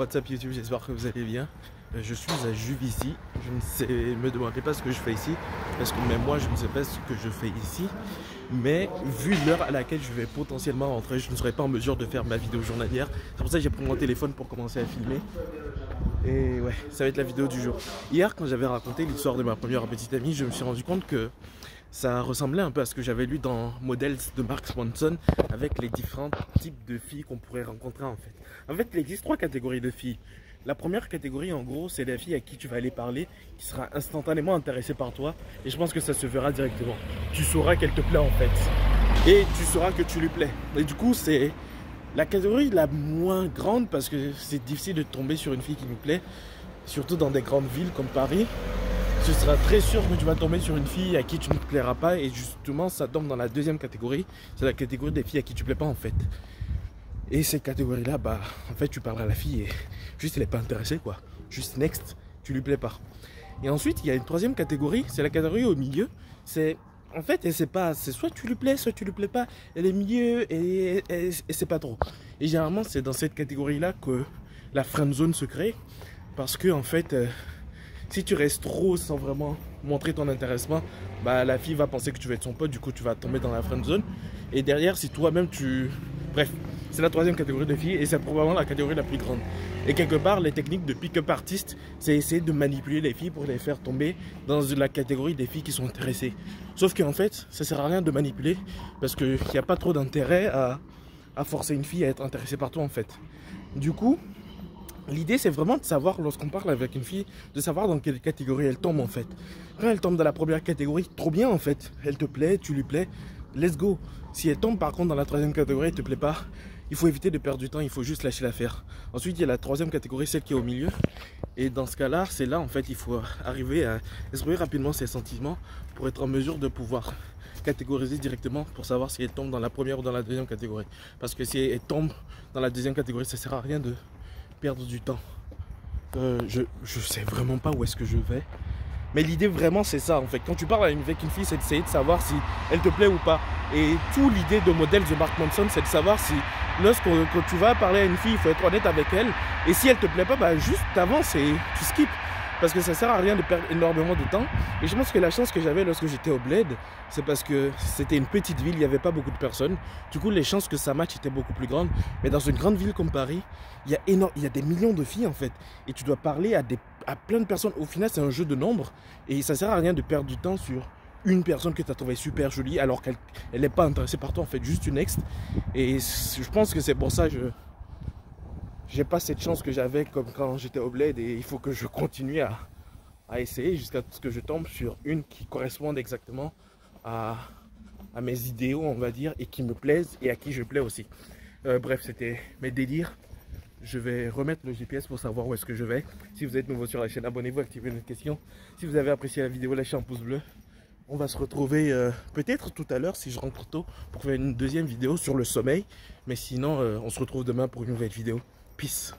What's up YouTube, j'espère que vous allez bien. Je suis à Juvisy. Je ne sais, me demandez pas ce que je fais ici, parce que même moi je ne sais pas ce que je fais ici. Mais vu l'heure à laquelle je vais potentiellement rentrer, je ne serai pas en mesure de faire ma vidéo journalière. C'est pour ça que j'ai pris mon téléphone pour commencer à filmer. Et ouais, ça va être la vidéo du jour. Hier, quand j'avais raconté l'histoire de ma première petite amie, je me suis rendu compte que ça ressemblait un peu à ce que j'avais lu dans Models de Mark Manson, avec les différents types de filles qu'on pourrait rencontrer en fait. En fait, il existe 3 catégories de filles. La première catégorie, en gros, c'est la fille à qui tu vas aller parler, qui sera instantanément intéressée par toi. Et je pense que ça se verra directement. Tu sauras qu'elle te plaît en fait. Et tu sauras que tu lui plais. Et du coup, c'est la catégorie la moins grande parce que c'est difficile de tomber sur une fille qui nous plaît. Surtout dans des grandes villes comme Paris. Tu seras très sûr que tu vas tomber sur une fille à qui tu ne plairas pas. Et justement, ça tombe dans la deuxième catégorie. C'est la catégorie des filles à qui tu ne plais pas en fait. Et cette catégorie-là, bah, en fait, tu parles à la fille et juste elle n'est pas intéressée, quoi. Juste next, tu lui plais pas. Et ensuite, il y a une troisième catégorie, c'est la catégorie au milieu. C'est, en fait, elle sait pas, c'est soit tu lui plais, soit tu lui plais pas. Elle est milieu et c'est pas trop. Et généralement, c'est dans cette catégorie-là que la friend zone se crée. Parce que, en fait, si tu restes trop sans vraiment montrer ton intéressement, bah, la fille va penser que tu vas être son pote, du coup, tu vas tomber dans la friend zone. Et derrière, si toi-même tu... Bref. C'est la troisième catégorie de filles et c'est probablement la catégorie la plus grande. Et quelque part, les techniques de pick-up artist, c'est essayer de manipuler les filles pour les faire tomber dans la catégorie des filles qui sont intéressées. Sauf qu'en fait, ça sert à rien de manipuler parce qu'il n'y a pas trop d'intérêt à forcer une fille à être intéressée par toi en fait. Du coup, l'idée c'est vraiment de savoir, lorsqu'on parle avec une fille, de savoir dans quelle catégorie elle tombe en fait. Quand elle tombe dans la première catégorie, trop bien en fait. Elle te plaît, tu lui plais, let's go. Si elle tombe par contre dans la troisième catégorie, elle te plaît pas, il faut éviter de perdre du temps, il faut juste lâcher l'affaire. Ensuite, il y a la troisième catégorie, celle qui est au milieu. Et dans ce cas-là, c'est là en fait, il faut arriver à exprimer rapidement ses sentiments pour être en mesure de pouvoir catégoriser directement pour savoir si elle tombe dans la première ou dans la deuxième catégorie. Parce que si elle tombe dans la deuxième catégorie, ça sert à rien de perdre du temps. Je sais vraiment pas où est-ce que je vais. Mais l'idée vraiment c'est ça en fait. Quand tu parles avec une fille, c'est d'essayer de savoir si elle te plaît ou pas. Et tout l'idée de Models de Mark Manson, c'est de savoir si quand tu vas parler à une fille, il faut être honnête avec elle. Et si elle te plaît pas, bah juste t'avances et tu skips. Parce que ça sert à rien de perdre énormément de temps. Et je pense que la chance que j'avais lorsque j'étais au Bled, c'est parce que c'était une petite ville, il n'y avait pas beaucoup de personnes. Du coup, les chances que ça match étaient beaucoup plus grandes. Mais dans une grande ville comme Paris, il y a des millions de filles en fait. Et tu dois parler à plein de personnes. Au final, c'est un jeu de nombres. Et ça sert à rien de perdre du temps sur une personne que tu as trouvée super jolie alors qu'elle n'est pas intéressée par toi en fait, juste une ex. Et je pense que c'est pour ça que j'ai pas cette chance que j'avais comme quand j'étais au Bled et il faut que je continue à essayer jusqu'à ce que je tombe sur une qui corresponde exactement à mes idéaux on va dire et qui me plaise et à qui je plais aussi. Bref, c'était mes délires. Je vais remettre le GPS pour savoir où est-ce que je vais. Si vous êtes nouveau sur la chaîne, abonnez-vous, activez les notifications. Si vous avez apprécié la vidéo, lâchez un pouce bleu. On va se retrouver peut-être tout à l'heure si je rentre tôt pour faire une deuxième vidéo sur le sommeil. Mais sinon, on se retrouve demain pour une nouvelle vidéo. Peace.